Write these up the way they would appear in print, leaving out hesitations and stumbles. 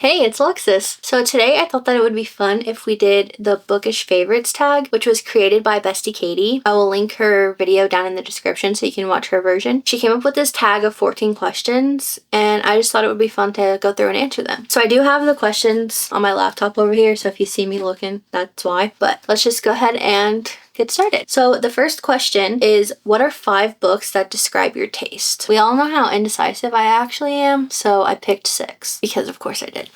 Hey, it's Alexis. So today I thought that it would be fun if we did the Bookish Favorites tag, which was created by bestie Katie. I will link her video down in the description so you can watch her version. She came up with this tag of 14 questions, and I just thought it would be fun to go through and answer them. So I do have the questions on my laptop over here, so if you see me looking, that's why. But let's just go ahead and get started. So the first question is, what are 5 books that describe your taste? We all know how indecisive I actually am, so I picked 6 because of course I did.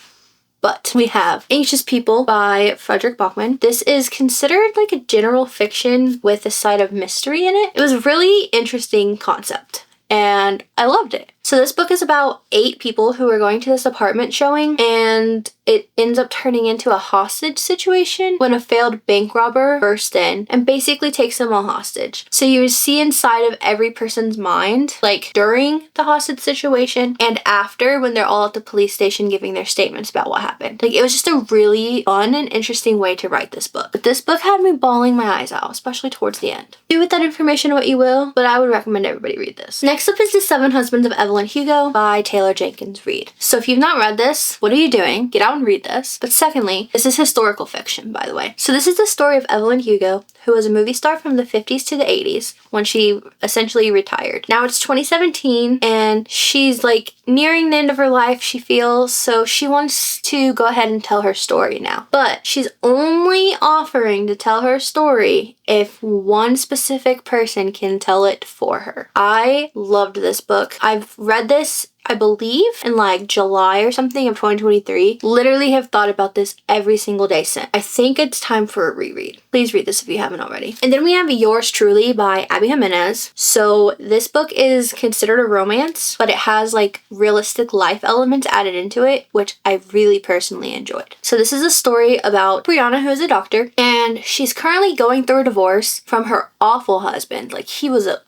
But we have Anxious People by Frederick Bachman. This is considered like a general fiction with a side of mystery in it. It was a really interesting concept and I loved it. So this book is about 8 people who are going to this apartment showing, and it ends up turning into a hostage situation when a failed bank robber bursts in and basically takes them all hostage. So you see inside of every person's mind, like during the hostage situation and after, when they're all at the police station giving their statements about what happened. Like, it was just a really fun and interesting way to write this book. But this book had me bawling my eyes out, especially towards the end. Do with that information what you will, but I would recommend everybody read this. Next up is The 7 Husbands of Evelyn Hugo by Taylor Jenkins Reid. So if you've not read this, what are you doing? Get out and read this. But secondly, this is historical fiction, by the way. So this is the story of Evelyn Hugo, who was a movie star from the 50s to the 80s when she essentially retired. Now it's 2017 and she's like nearing the end of her life, she feels, so she wants to go ahead and tell her story now. But she's only offering to tell her story if one specific person can tell it for her. I loved this book. I've read this, I believe, in like July or something of 2023. Literally have thought about this every single day since. I think it's time for a reread. Please read this if you haven't already. And then we have Yours Truly by Abby Jimenez. So this book is considered a romance, but it has like realistic life elements added into it, which I really personally enjoyed. So this is a story about Brianna, who is a doctor, and she's currently going through a divorce from her awful husband. Like, he's a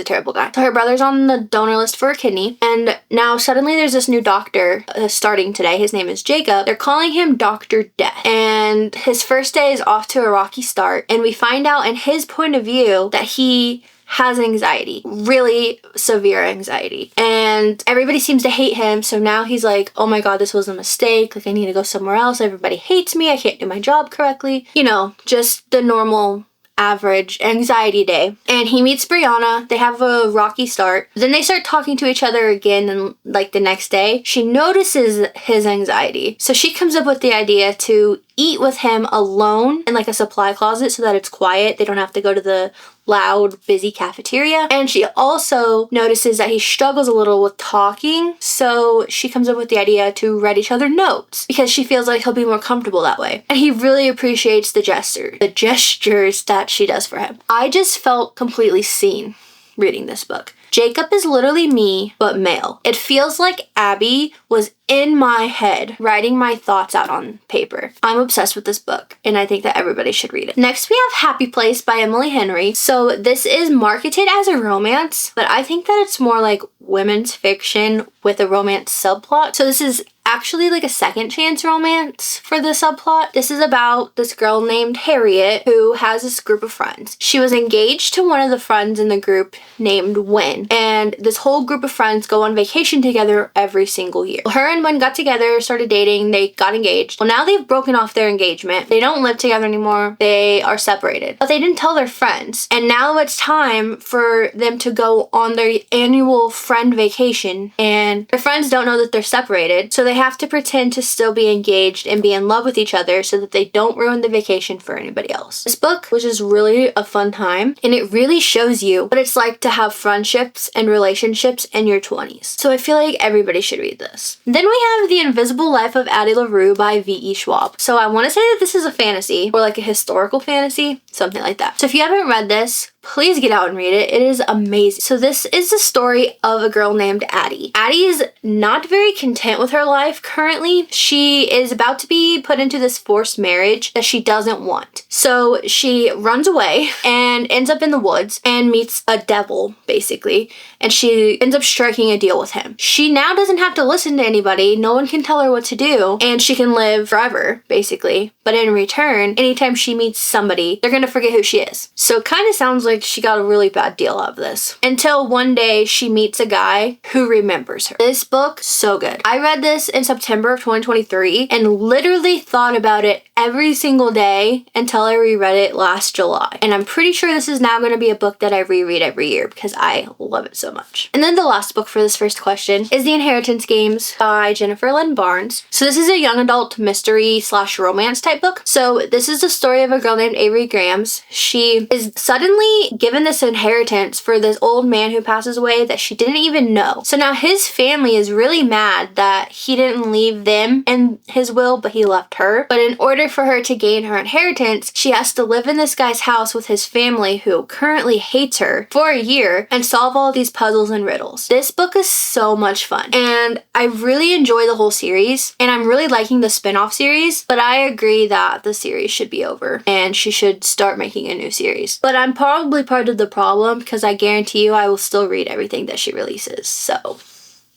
terrible guy. So her brother's on the donor list for a kidney, and now suddenly there's this new doctor starting today. His name is Jacob. They're calling him Dr. Death, and his first day is off to a rocky start, and we find out in his point of view that he has anxiety, really severe anxiety, and everybody seems to hate him. So now he's like, oh my god, this was a mistake, like I need to go somewhere else, everybody hates me, I can't do my job correctly, you know, just the normal average anxiety day. And he meets Brianna, they have a rocky start, then they start talking to each other again, and like the next day she notices his anxiety, so she comes up with the idea to eat with him alone in like a supply closet so that it's quiet, they don't have to go to the loud busy cafeteria. And she also notices that he struggles a little with talking, so she comes up with the idea to write each other notes because she feels like he'll be more comfortable that way, and he really appreciates the gestures that she does for him. I just felt completely seen reading this book. Jacob is literally me, but male. It feels like Abby was in my head writing my thoughts out on paper. I'm obsessed with this book, and I think that everybody should read it. Next, we have Happy Place by Emily Henry. So this is marketed as a romance, but I think that it's more like women's fiction with a romance subplot. So this is actually like a second chance romance for the subplot. This is about this girl named Harriet who has this group of friends. She was engaged to one of the friends in the group named Wynn, and this whole group of friends go on vacation together every single year. Her and Wynn got together, started dating, they got engaged. Well, now they've broken off their engagement. They don't live together anymore. They are separated. But they didn't tell their friends. And now it's time for them to go on their annual friend vacation, and their friends don't know that they're separated, so they have to pretend to still be engaged and be in love with each other so that they don't ruin the vacation for anybody else. This book was just really a fun time, and it really shows you what it's like to have friendships and relationships in your 20s. So I feel like everybody should read this. Then we have The Invisible Life of Addie LaRue by V.E. Schwab. So I want to say that this is a fantasy, or like a historical fantasy, something like that. So if you haven't read this, please get out and read it. It is amazing. So this is the story of a girl named Addie. Addie is not very content with her life currently. She is about to be put into this forced marriage that she doesn't want. So she runs away and ends up in the woods and meets a devil, basically, and she ends up striking a deal with him. She now doesn't have to listen to anybody. No one can tell her what to do, and she can live forever, basically. but in return, anytime she meets somebody, they're gonna forget who she is. So it kind of sounds like she got a really bad deal out of this. Until one day she meets a guy who remembers her. This book, so good. I read this in September of 2023 and literally thought about it every single day until I reread it last July. And I'm pretty sure this is now going to be a book that I reread every year because I love it so much. And then the last book for this first question is The Inheritance Games by Jennifer Lynn Barnes. So this is a young adult mystery / romance type book. So this is the story of a girl named Avery Grams. She is suddenly given this inheritance for this old man who passes away that she didn't even know. So now his family is really mad that he didn't leave them in his will, but he left her. But in order for her to gain her inheritance, she has to live in this guy's house with his family who currently hates her for a year and solve all these puzzles and riddles. This book is so much fun and I really enjoy the whole series and I'm really liking the spin-off series, but I agree that the series should be over and she should start making a new series. But I'm probably part of the problem because I guarantee you I will still read everything that she releases.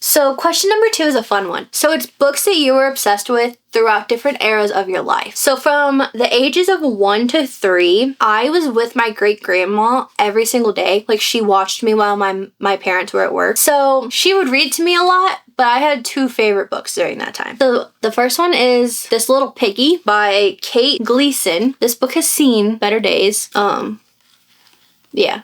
So question number 2 is a fun one. So it's books that you were obsessed with throughout different eras of your life. So from the ages of 1 to 3, I was with my great-grandma every single day. Like she watched me while my parents were at work. So she would read to me a lot, but I had 2 favorite books during that time. So the first one is This Little Piggy by Kate Gleason. This book has seen better days. Yeah.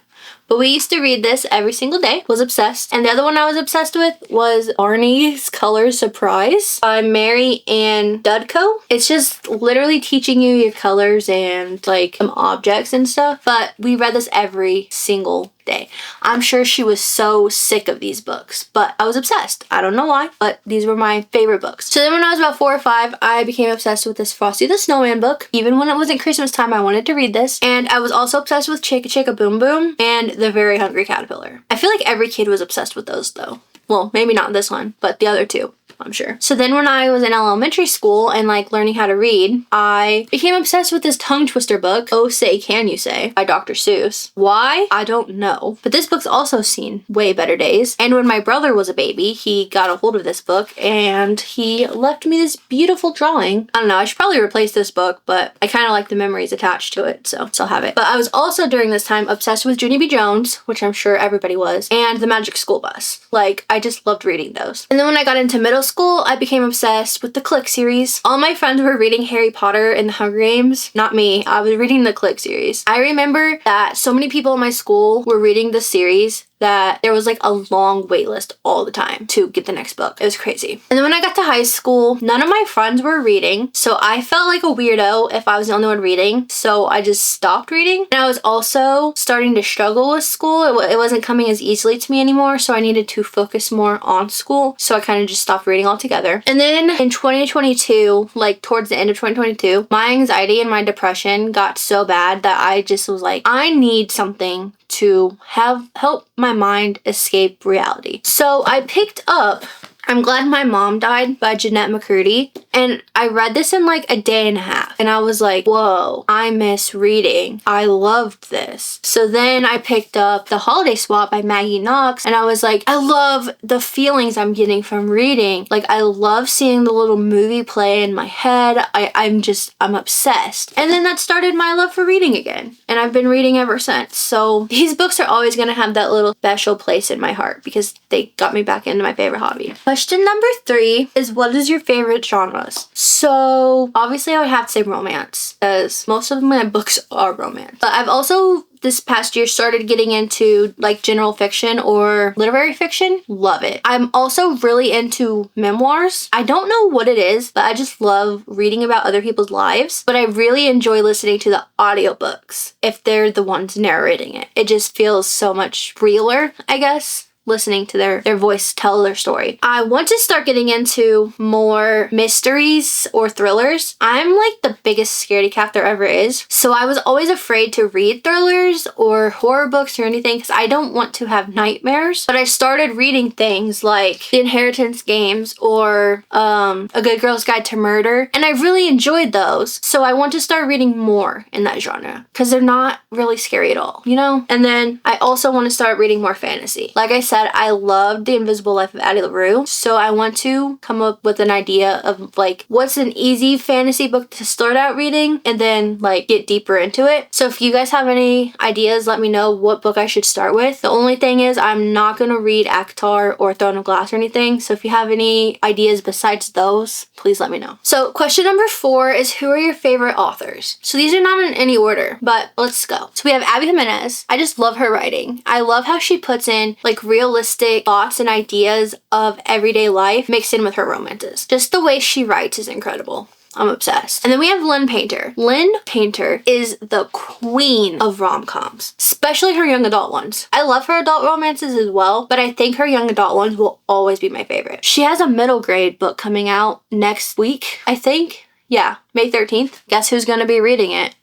But we used to read this every single day, was obsessed. And the other one I was obsessed with was Arnie's Color Surprise by Mary Ann Dudko. It's just literally teaching you your colors and like some objects and stuff. But we read this every single day. I'm sure she was so sick of these books, but I was obsessed. I don't know why, but these were my favorite books. So then when I was about 4 or 5, I became obsessed with this Frosty the Snowman book. Even when it wasn't Christmas time, I wanted to read this. And I was also obsessed with Chicka Chicka Boom Boom and The Very Hungry Caterpillar. I feel like every kid was obsessed with those though. Well, maybe not this one, but the other 2. I'm sure. So then when I was in elementary school and like learning how to read, I became obsessed with this tongue twister book, Oh Say Can You Say by Dr. Seuss. Why? I don't know. But this book's also seen way better days. And when my brother was a baby, he got a hold of this book and he left me this beautiful drawing. I don't know, I should probably replace this book, but I kind of like the memories attached to it, so I'll have it. But I was also during this time obsessed with Junie B. Jones, which I'm sure everybody was, and The Magic School Bus. Like, I just loved reading those. And then when I got into middle school, I became obsessed with the Click series. All my friends were reading Harry Potter and the Hunger Games. Not me. I was reading the Click series. I remember that so many people in my school were reading the series that there was like a long wait list all the time to get the next book. It was crazy. And then when I got to high school, none of my friends were reading, so I felt like a weirdo if I was the only one reading, so I just stopped reading. And I was also starting to struggle with school. It wasn't coming as easily to me anymore, so I needed to focus more on school, so I kind of just stopped reading altogether. And then in 2022, like towards the end of 2022, my anxiety and my depression got so bad that I just was like, I need something to help my mind escape reality. So I picked up I'm Glad My Mom Died by Jeanette McCurdy, and I read this in like a day and a half, and I was like, whoa, I miss reading. I loved this. So then I picked up The Holiday Swap by Maggie Knox, and I was like, I love the feelings I'm getting from reading. Like, I love seeing the little movie play in my head. I'm obsessed. And then that started my love for reading again, and I've been reading ever since. So these books are always gonna have that little special place in my heart because they got me back into my favorite hobby. Question number 3 is, what is your favorite genres? So obviously I would have to say romance, as most of my books are romance. But I've also this past year started getting into like general fiction or literary fiction. Love it. I'm also really into memoirs. I don't know what it is, but I just love reading about other people's lives. But I really enjoy listening to the audiobooks if they're the ones narrating it. It just feels so much realer, I guess, listening to their voice tell their story. I want to start getting into more mysteries or thrillers. I'm like the biggest scaredy cat there ever is. So I was always afraid to read thrillers or horror books or anything because I don't want to have nightmares. But I started reading things like The Inheritance Games or A Good Girl's Guide to Murder, and I really enjoyed those. So I want to start reading more in that genre because they're not really scary at all, you know? And then I also want to start reading more fantasy. Like I said, said, I loved The Invisible Life of Addie LaRue, so I want to come up with an idea of like what's an easy fantasy book to start out reading and then like get deeper into it. So if you guys have any ideas, let me know what book I should start with. The only thing is I'm not going to read ACOTAR or Throne of Glass or anything, so if you have any ideas besides those, please let me know. So question number 4 is, who are your favorite authors? So these are not in any order, but let's go. So we have Abby Jimenez. I just love her writing. I love how she puts in like realistic thoughts and ideas of everyday life mixed in with her romances. Just the way she writes is incredible. I'm obsessed. And then we have Lynn Painter. Lynn Painter is the queen of rom-coms, especially her young adult ones. I love her adult romances as well, but I think her young adult ones will always be my favorite. She has a middle grade book coming out next week, I think. Yeah, May 13th. Guess who's gonna be reading it?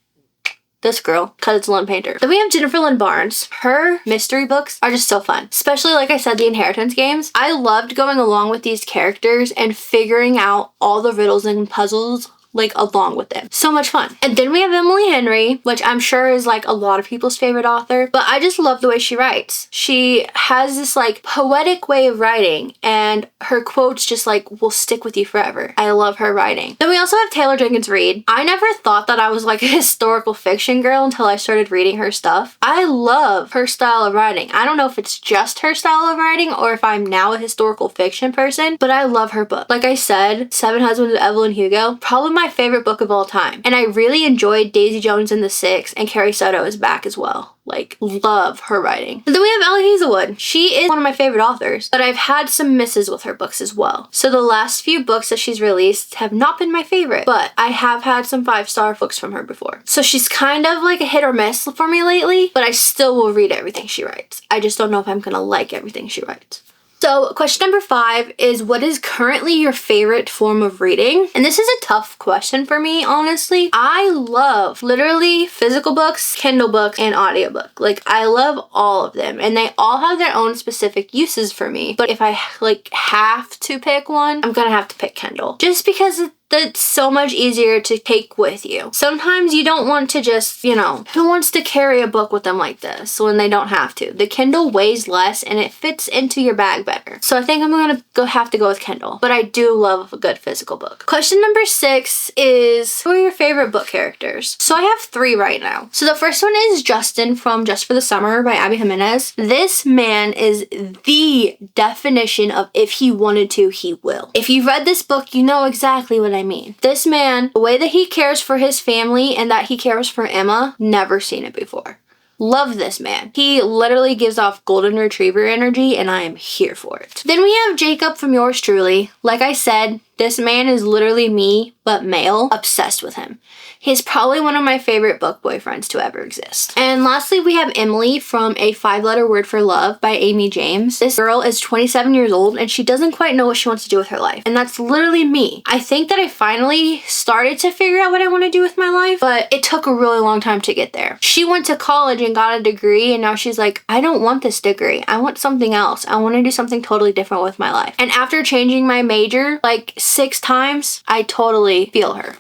This girl, because it's Lynn Painter. Then we have Jennifer Lynn Barnes. Her mystery books are just so fun. Especially, like I said, the Inheritance games. I loved going along with these characters and figuring out all the riddles and puzzles like along with them. So much fun. And then we have Emily Henry, which I'm sure is like a lot of people's favorite author, but I just love the way she writes. She has this like poetic way of writing and her quotes just like will stick with you forever. I love her writing. Then we also have Taylor Jenkins Reid. I never thought that I was like a historical fiction girl until I started reading her stuff. I love her style of writing. I don't know if it's just her style of writing or if I'm now a historical fiction person, but I love her book. Like I said, Seven Husbands of Evelyn Hugo, probably my favorite book of all time. And I really enjoyed Daisy Jones and the Six, and Carrie Soto is back as well. Like, love her writing. And then we have Ellie Hazelwood. She is one of my favorite authors, but I've had some misses with her books as well. So the last few books that she's released have not been my favorite, but I have had some 5-star books from her before. So she's kind of like a hit or miss for me lately, but I still will read everything she writes. I just don't know if I'm gonna like everything she writes. So question number 5 is, what is currently your favorite form of reading? And this is a tough question for me, honestly. I love literally physical books, Kindle books, and audiobook. Like, I love all of them and they all have their own specific uses for me. But if I like have to pick one, I'm gonna have to pick Kindle. Just because that's so much easier to take with you. Sometimes you don't want to just, who wants to carry a book with them like this when they don't have to? The Kindle weighs less and it fits into your bag better. So I think I'm gonna have to go with Kindle, but I do love a good physical book. Question number 6 is, who are your favorite book characters? So I have 3 right now. So the first one is Justin from Just for the Summer by Abby Jimenez. This man is the definition of if he wanted to, he will. If you've read this book, you know exactly what I mean. This man, the way that he cares for his family and that he cares for Emma, never seen it before. Love this man. He literally gives off golden retriever energy and I am here for it. Then we have Jacob from Yours Truly. Like I said, this man is literally me, but male, obsessed with him. He's probably one of my favorite book boyfriends to ever exist. And lastly, we have Emily from A 5-Letter Word for Love by Amy James. This girl is 27 years old and she doesn't quite know what she wants to do with her life. And that's literally me. I think that I finally started to figure out what I want to do with my life, but it took a really long time to get there. She went to college and got a degree and now she's like, I don't want this degree. I want something else. I want to do something totally different with my life. And after changing my major like 6 times, I totally feel her.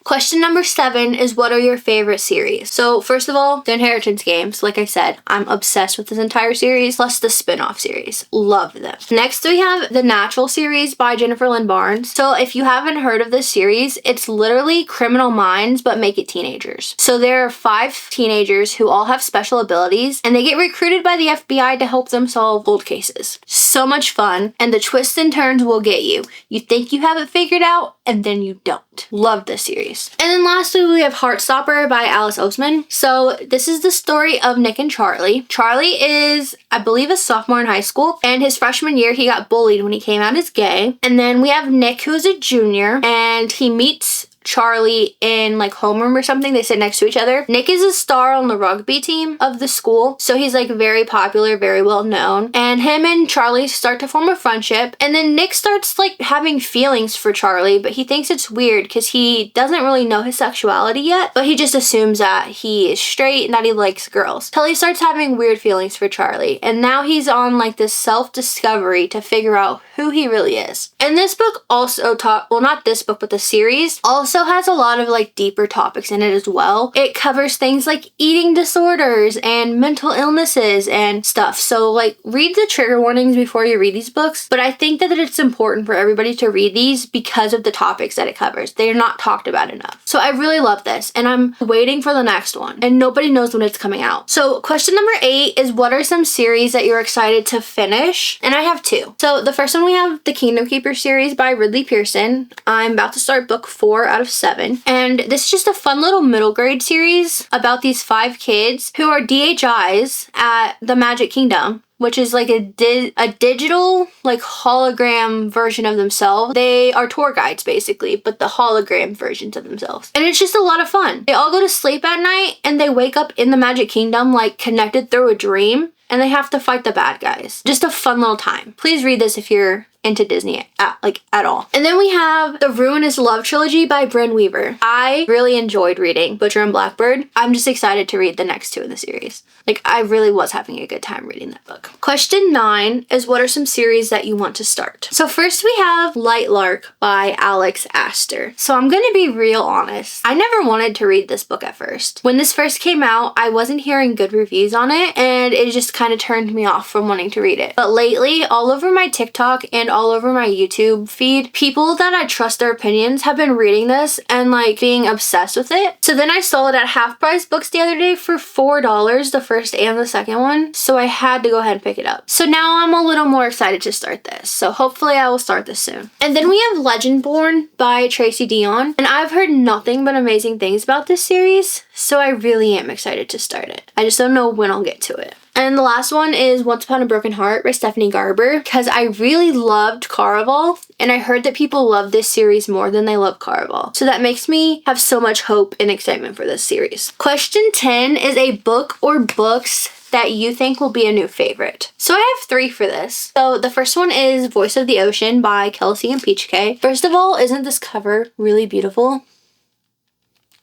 Question number 7 is, what are your favorite series? So first of all, the Inheritance games. Like I said, I'm obsessed with this entire series, plus the spin-off series. Love them. Next, we have the Natural series by Jennifer Lynn Barnes. So if you haven't heard of this series, it's literally Criminal Minds, but make it teenagers. So there are 5 teenagers who all have special abilities, and they get recruited by the FBI to help them solve cold cases. So much fun, and the twists and turns will get you. You think you have it figured out, and then you don't. Love this series. And then lastly, we have Heartstopper by Alice Oseman. So this is the story of Nick and Charlie. Charlie is, I believe, a sophomore in high school, and his freshman year, he got bullied when he came out as gay. And then we have Nick, who is a junior, and he meets Charlie in like homeroom or something. They sit next to each other. Nick is a star on the rugby team of the school, so he's like very popular, very well known, and him and Charlie start to form a friendship. And then Nick starts like having feelings for Charlie, but he thinks it's weird because he doesn't really know his sexuality yet, but he just assumes that he is straight and that he likes girls, till he starts having weird feelings for Charlie. And now he's on like this self-discovery to figure out who he really is. And this book also not this book, but the series also also has a lot of like deeper topics in it as well. It covers things like eating disorders and mental illnesses and stuff. So like read the trigger warnings before you read these books, but I think that it's important for everybody to read these because of the topics that it covers. They're not talked about enough. So I really love this and I'm waiting for the next one and nobody knows when it's coming out. So question number 8 is what are some series that you're excited to finish? And I have 2. So the first one we have the Kingdom Keeper series by Ridley Pearson. I'm about to start book 4 out of 7. And this is just a fun little middle grade series about these 5 kids who are DHIs at the Magic Kingdom, which is like a digital like hologram version of themselves. They are tour guides basically, but the hologram versions of themselves. And it's just a lot of fun. They all go to sleep at night and they wake up in the Magic Kingdom like connected through a dream and they have to fight the bad guys. Just a fun little time. Please read this if you're into Disney at all. And then we have the Ruinous Love Trilogy by Brynne Weaver. I really enjoyed reading Butcher and Blackbird. I'm just excited to read the next 2 in the series. Like I really was having a good time reading that book. Question 9 is what are some series that you want to start? So first we have Light Lark by Alex Astor. So I'm gonna be real honest. I never wanted to read this book at first. When this first came out, I wasn't hearing good reviews on it and it just kind of turned me off from wanting to read it. But lately, all over my TikTok and all over my YouTube feed, people that I trust their opinions have been reading this and like being obsessed with it. So then I saw it at Half Price Books the other day for $4, the first and the second one. So I had to go ahead and pick it up. So now I'm a little more excited to start this. So hopefully I will start this soon. And then we have Legendborn by Tracy Deonn. And I've heard nothing but amazing things about this series. So I really am excited to start it. I just don't know when I'll get to it. And the last one is Once Upon a Broken Heart by Stephanie Garber because I really loved Caraval and I heard that people love this series more than they love Caraval. So that makes me have so much hope and excitement for this series. Question 10 is a book or books that you think will be a new favorite. So I have 3 for this. So the first one is Voice of the Ocean by Kelsey and Peach K. First of all, isn't this cover really beautiful?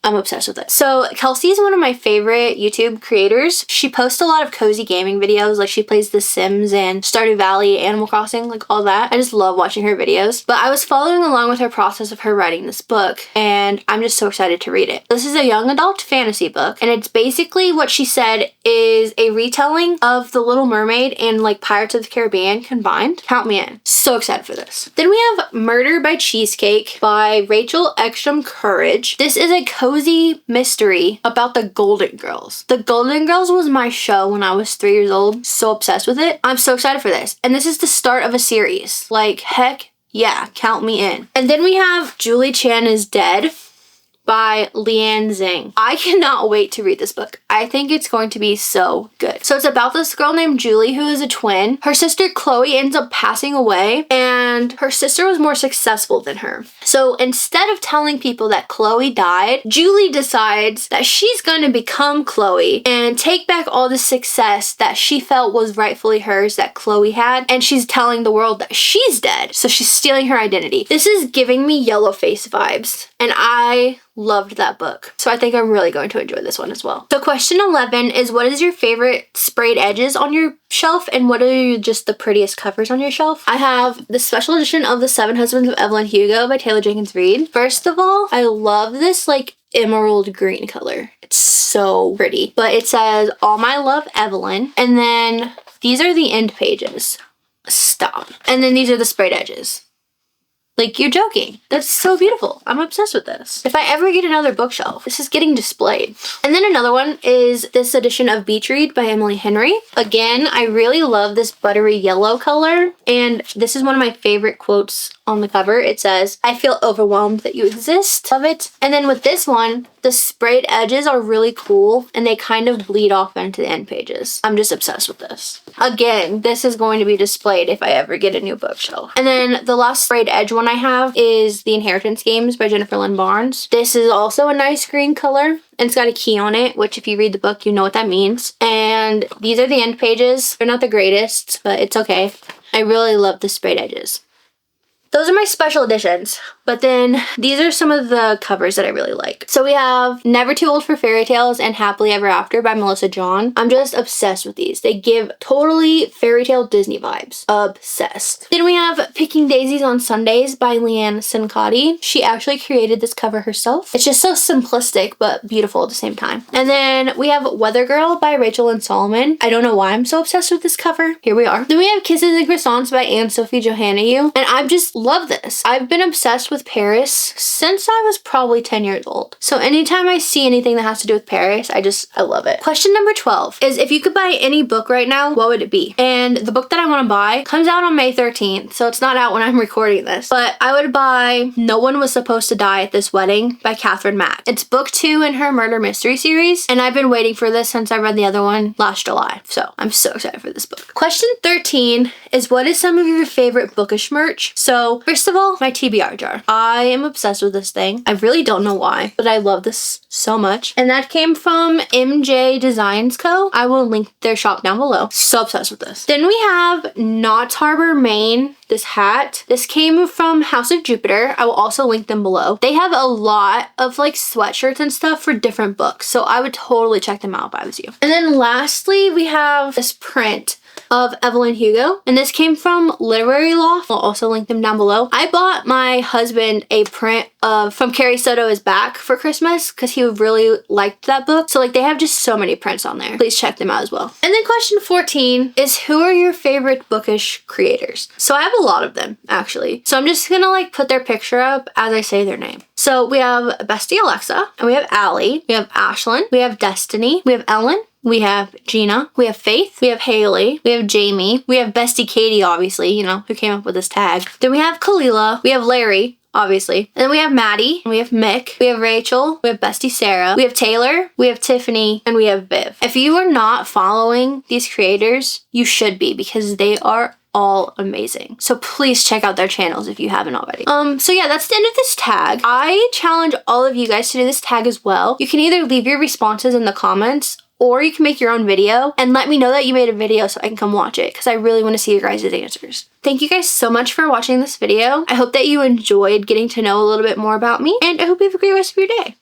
I'm obsessed with it. So Kelsey is one of my favorite YouTube creators. She posts a lot of cozy gaming videos, like she plays The Sims and Stardew Valley, Animal Crossing, like all that. I just love watching her videos. But I was following along with her process of her writing this book, and I'm just so excited to read it. This is a young adult fantasy book, and it's basically what she said is a retelling of The Little Mermaid and like Pirates of the Caribbean combined. Count me in. So excited for this. Then we have Murder by Cheesecake by Rachel Ekstrom Courage. This is a cozy mystery about the Golden Girls. The Golden Girls was my show when I was 3 years old. So obsessed with it. I'm so excited for this. And this is the start of a series. Like, heck yeah, count me in. And then we have Julie Chan is Dead by Leanne Zing. I cannot wait to read this book. I think it's going to be so good. So it's about this girl named Julie who is a twin. Her sister Chloe ends up passing away and her sister was more successful than her. So instead of telling people that Chloe died, Julie decides that she's going to become Chloe and take back all the success that she felt was rightfully hers that Chloe had, and she's telling the world that she's dead. So she's stealing her identity. This is giving me Yellowface vibes, and I loved that book. So I think I'm really going to enjoy this one as well. So question 11 is what is your favorite sprayed edges on your shelf and what are just the prettiest covers on your shelf? I have the special edition of The Seven Husbands of Evelyn Hugo by Taylor Jenkins Reid. First of all, I love this like emerald green color. It's so pretty. But it says, All My Love, Evelyn. And then these are the end pages. Stop. And then these are the sprayed edges. Like, you're joking. That's so beautiful. I'm obsessed with this. If I ever get another bookshelf, this is getting displayed. And then another one is this edition of Beach Read by Emily Henry. Again, I really love this buttery yellow color. And this is one of my favorite quotes on the cover. It says, I feel overwhelmed that you exist. Love it. And then with this one, the sprayed edges are really cool and they kind of bleed off into the end pages. I'm just obsessed with this. Again, this is going to be displayed if I ever get a new bookshelf. And then the last sprayed edge one I have is The Inheritance Games by Jennifer Lynn Barnes. This is also a nice green color and it's got a key on it, which if you read the book, you know what that means. And these are the end pages. They're not the greatest, but it's okay. I really love the sprayed edges. those are my special editions. But then these are some of the covers that I really like. So we have Never Too Old for Fairy Tales and Happily Ever After by Melissa John. I'm just obsessed with these. They give totally fairy tale Disney vibes. Obsessed. Then we have Picking Daisies on Sundays by Leanne Sincotti. She actually created this cover herself. It's just so simplistic but beautiful at the same time. And then we have Weather Girl by Rachel and Solomon. I don't know why I'm so obsessed with this cover. Here we are. Then we have Kisses and Croissants by Anne-Sophie Johannaou. And I just love this. I've been obsessed with Paris since I was probably 10 years old. So anytime I see anything that has to do with Paris, I love it. Question number 12 is, if you could buy any book right now, what would it be? And the book that I want to buy comes out on May 13th, so it's not out when I'm recording this. But I would buy No One Was Supposed to Die at This Wedding by Catherine Mack. It's book 2 in her murder mystery series, and I've been waiting for this since I read the other one last July. So I'm so excited for this book. Question 13 is, what is some of your favorite Bookish merch? So first of all, my TBR jar. I am obsessed with this thing. I really don't know why, but I love this so much. And that came from MJ Designs Co. I will link their shop down below. So obsessed with this. Then we have Knott's Harbor, Maine. This hat. This came from House of Jupiter. I will also link them below. They have a lot of like sweatshirts and stuff for different books, so I would totally check them out if I was you. And then lastly, we have this print of Evelyn Hugo, and this came from Literary Loft. I'll also link them down below. I bought my husband a print of From Carrie Soto Is Back for Christmas because he really liked that book. So like, they have just so many prints on there. Please check them out as well. And then question 14 is, who are your favorite Bookish creators? So I have a lot of them actually. So I'm just gonna like put their picture up as I say their name. So we have Bestie Alexa, and we have Allie, we have Ashlyn, we have Destiny, we have Ellen, we have Gina, we have Faith, we have Haley, we have Jamie, we have Bestie Katie, obviously, you know, who came up with this tag. Then we have Kalila, we have Larry, obviously. And then we have Maddie, we have Mick, we have Rachel, we have Bestie Sarah, we have Taylor, we have Tiffany, and we have Viv. If you are not following these creators, you should be, because they are all amazing. So please check out their channels if you haven't already. So yeah, that's the end of this tag. I challenge all of you guys to do this tag as well. You can either leave your responses in the comments, or you can make your own video and let me know that you made a video so I can come watch it, because I really want to see your guys' answers. Thank you guys so much for watching this video. I hope that you enjoyed getting to know a little bit more about me, and I hope you have a great rest of your day.